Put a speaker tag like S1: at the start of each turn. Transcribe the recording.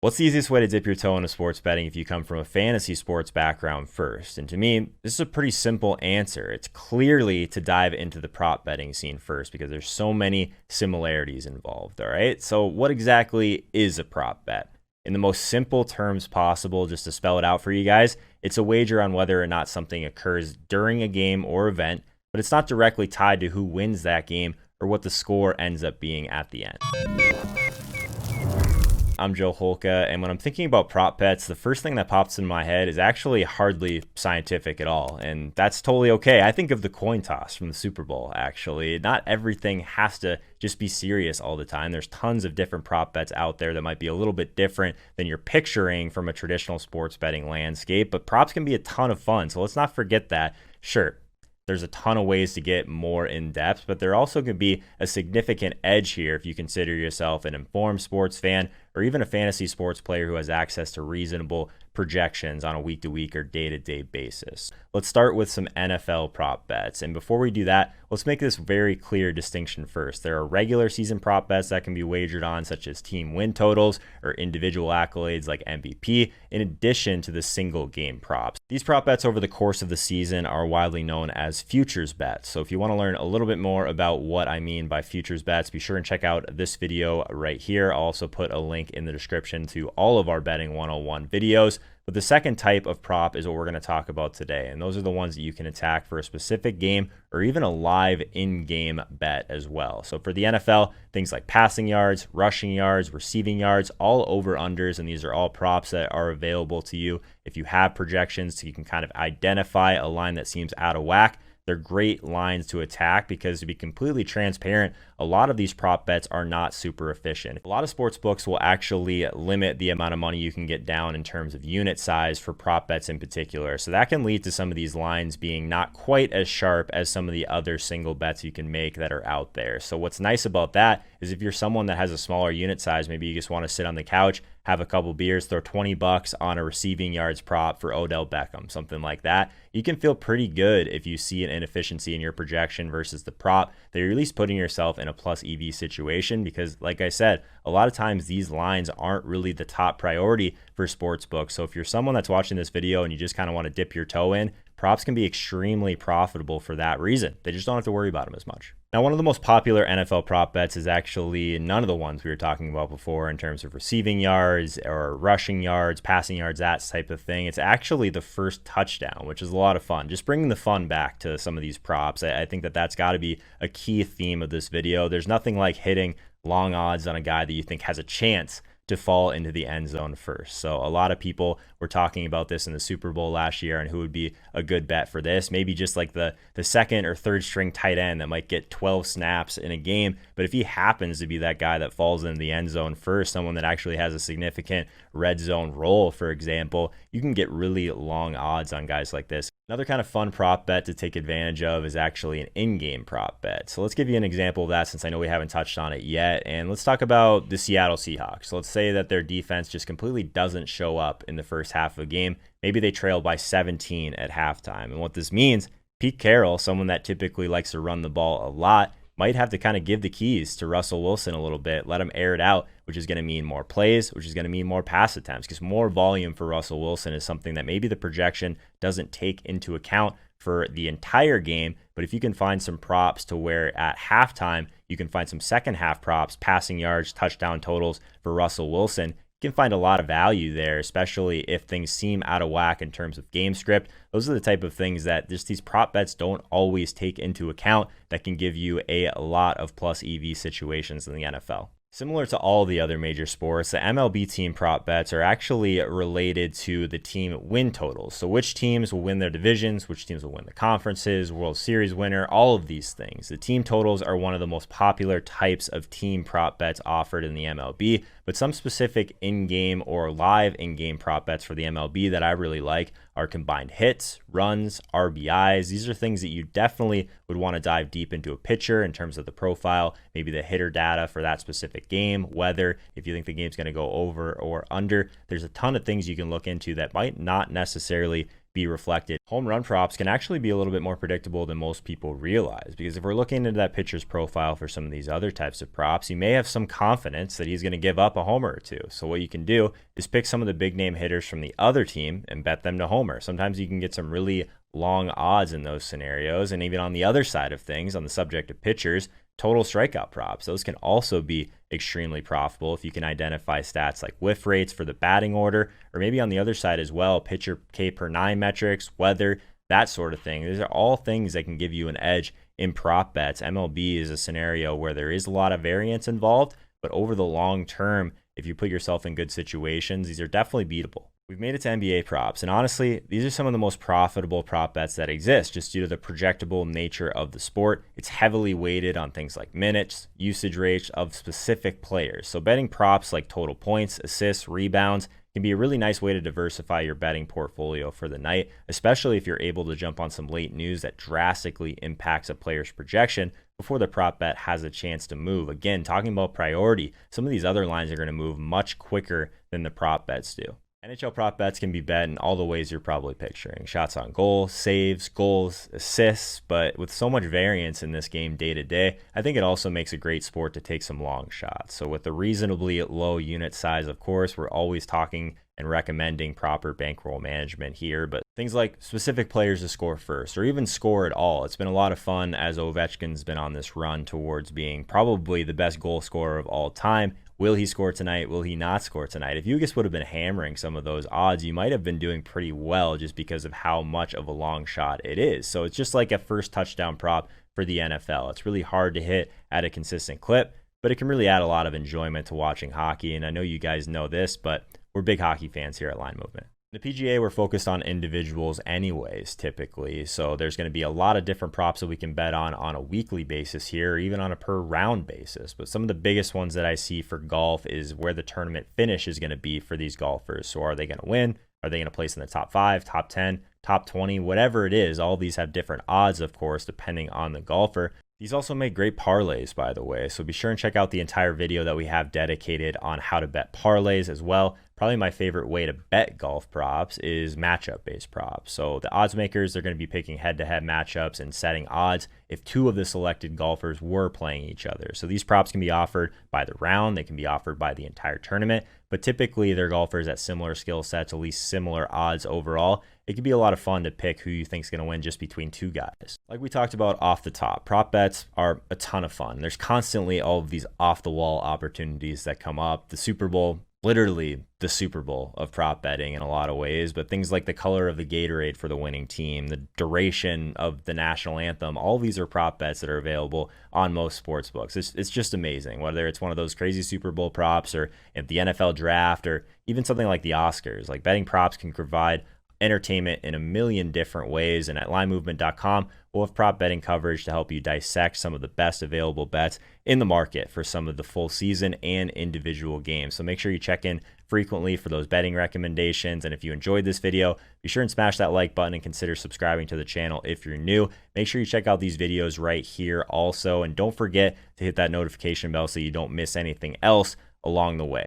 S1: What's the easiest way to dip your toe into sports betting if you come from a fantasy sports background first? And to me, this is a pretty simple answer. It's clearly to dive into the prop betting scene first because there's so many similarities involved, all right? So what exactly is a prop bet? In the most simple terms possible, just to spell it out for you guys, it's a wager on whether or not something occurs during a game or event, but it's not directly tied to who wins that game or what the score ends up being at the end. I'm Joe Holka, and when I'm thinking about prop bets, the first thing that pops in my head is actually hardly scientific at all, and that's totally okay. I think of the coin toss from the Super Bowl, actually. Not everything has to just be serious all the time. There's tons of different prop bets out there that might be a little bit different than you're picturing from a traditional sports betting landscape, but props can be a ton of fun, so let's not forget that. Sure, there's a ton of ways to get more in depth, but there also could be a significant edge here if you consider yourself an informed sports fan or even a fantasy sports player who has access to reasonable projections on a week-to-week or day-to-day basis. Let's start with some NFL prop bets. And before we do that, let's make this very clear distinction first. There are regular season prop bets that can be wagered on, such as team win totals or individual accolades like MVP, in addition to the single game props. These prop bets over the course of the season are widely known as futures bets. So if you want to learn a little bit more about what I mean by futures bets, be sure and check out this video right here. I'll also put a link in the description to all of our Betting 101 videos. But the second type of prop is what we're going to talk about today. And those are the ones that you can attack for a specific game or even a live in-game bet as well. So for the NFL, things like passing yards, rushing yards, receiving yards, all over-unders. And these are all props that are available to you if you have projections so you can kind of identify a line that seems out of whack. They're great lines to attack because, to be completely transparent, a lot of these prop bets are not super efficient. A lot of sports books will actually limit the amount of money you can get down in terms of unit size for prop bets in particular. So that can lead to some of these lines being not quite as sharp as some of the other single bets you can make that are out there. So what's nice about that is if you're someone that has a smaller unit size, maybe you just want to sit on the couch, have a couple beers, throw $20 on a receiving yards prop for Odell Beckham, something like that. You can feel pretty good if you see an inefficiency in your projection versus the prop that you're at least putting yourself in a plus EV situation because, like I said, a lot of times these lines aren't really the top priority for sports books. So if you're someone that's watching this video and you just kind of want to dip your toe in, props can be extremely profitable for that reason. They just don't have to worry about them as much. Now, one of the most popular NFL prop bets is actually none of the ones we were talking about before in terms of receiving yards or rushing yards, passing yards, that type of thing. It's actually the first touchdown, which is a lot of fun. Just bringing the fun back to some of these props. I think that that's got to be a key theme of this video. There's nothing like hitting long odds on a guy that you think has a chance to fall into the end zone first. So a lot of people were talking about this in the Super Bowl last year and who would be a good bet for this. Maybe just like the second or third string tight end that might get 12 snaps in a game. But if he happens to be that guy that falls in the end zone first, someone that actually has a significant red zone role, for example, you can get really long odds on guys like this. Another kind of fun prop bet to take advantage of is actually an in-game prop bet. So let's give you an example of that since I know we haven't touched on it yet. And let's talk about the Seattle Seahawks. So let's say that their defense just completely doesn't show up in the first half of a game. Maybe they trail by 17 at halftime. And what this means, Pete Carroll, someone that typically likes to run the ball a lot, might have to kind of give the keys to Russell Wilson a little bit, let him air it out, which is going to mean more plays, which is going to mean more pass attempts, because more volume for Russell Wilson is something that maybe the projection doesn't take into account for the entire game. But if you can find some props to where at halftime, you can find some second half props, passing yards, touchdown totals for Russell Wilson, you can find a lot of value there, especially if things seem out of whack in terms of game script. Those are the type of things that just these prop bets don't always take into account that can give you a lot of plus EV situations in the NFL. Similar to all the other major sports, the MLB team prop bets are actually related to the team win totals. So which teams will win their divisions, which teams will win the conferences, World Series winner, all of these things. The team totals are one of the most popular types of team prop bets offered in the MLB, but some specific in-game or live in-game prop bets for the MLB that I really like are combined hits, runs, RBIs. These are things that you definitely would want to dive deep into a pitcher in terms of the profile, maybe the hitter data for that specific game, weather, if you think the game's going to go over or under. There's a ton of things you can look into that might not necessarily be reflected. Home run props can actually be a little bit more predictable than most people realize, because if we're looking into that pitcher's profile for some of these other types of props, you may have some confidence that he's going to give up a homer or two. So what you can do is pick some of the big name hitters from the other team and bet them to homer. Sometimes you can get some really long odds in those scenarios. And even on the other side of things, on the subject of pitchers, total strikeout props, those can also be extremely profitable if you can identify stats like whiff rates for the batting order, or maybe on the other side as well, pitcher K per 9 metrics, weather, that sort of thing. These are all things that can give you an edge in prop bets. MLB is a scenario where there is a lot of variance involved, but over the long term, if you put yourself in good situations, these are definitely beatable. We've made it to NBA props, and honestly, these are some of the most profitable prop bets that exist just due to the projectable nature of the sport. It's heavily weighted on things like minutes, usage rates of specific players. So betting props like total points, assists, rebounds can be a really nice way to diversify your betting portfolio for the night, especially if you're able to jump on some late news that drastically impacts a player's projection before the prop bet has a chance to move. Again, talking about priority, some of these other lines are going to move much quicker than the prop bets do. NHL prop bets can be bet in all the ways you're probably picturing. Shots on goal, saves, goals, assists, but with so much variance in this game day to day, I think it also makes a great sport to take some long shots. So with the reasonably low unit size, of course, we're always talking and recommending proper bankroll management here, but things like specific players to score first or even score at all. It's been a lot of fun as Ovechkin's been on this run towards being probably the best goal scorer of all time. Will he score tonight? Will he not score tonight? If you just would have been hammering some of those odds, you might have been doing pretty well just because of how much of a long shot it is. So it's just like a first touchdown prop for the NFL. It's really hard to hit at a consistent clip, but it can really add a lot of enjoyment to watching hockey. And I know you guys know this, but we're big hockey fans here at Line Movement. The PGA, we're focused on individuals anyways, typically. So there's going to be a lot of different props that we can bet on a weekly basis here, or even on a per round basis. But some of the biggest ones that I see for golf is where the tournament finish is going to be for these golfers. So are they going to win? Are they going to place in the top 5, top 10, top 20, whatever it is? All these have different odds, of course, depending on the golfer. These also make great parlays, by the way, so be sure and check out the entire video that we have dedicated on how to bet parlays as well. Probably my favorite way to bet golf props is matchup-based props. So the odds makers, they're going to be picking head-to-head matchups and setting odds if two of the selected golfers were playing each other. So these props can be offered by the round, they can be offered by the entire tournament, but typically they're golfers at similar skill sets, at least similar odds overall. It can be a lot of fun to pick who you think is going to win just between two guys. Like we talked about off the top, prop bets are a ton of fun. There's constantly all of these off-the-wall opportunities that come up. The Super Bowl, literally the Super Bowl of prop betting in a lot of ways, but things like the color of the Gatorade for the winning team, the duration of the national anthem, all these are prop bets that are available on most sports books. It's just amazing, whether it's one of those crazy Super Bowl props or if the NFL draft or even something like the Oscars. Like betting props can provide entertainment in a million different ways, and at linemovement.com we'll have prop betting coverage to help you dissect some of the best available bets in the market for some of the full season and individual games. So make sure you check in frequently for those betting recommendations, and if you enjoyed this video, be sure and smash that like button and consider subscribing to the channel if you're new. Make sure you check out these videos right here also, and don't forget to hit that notification bell so you don't miss anything else along the way.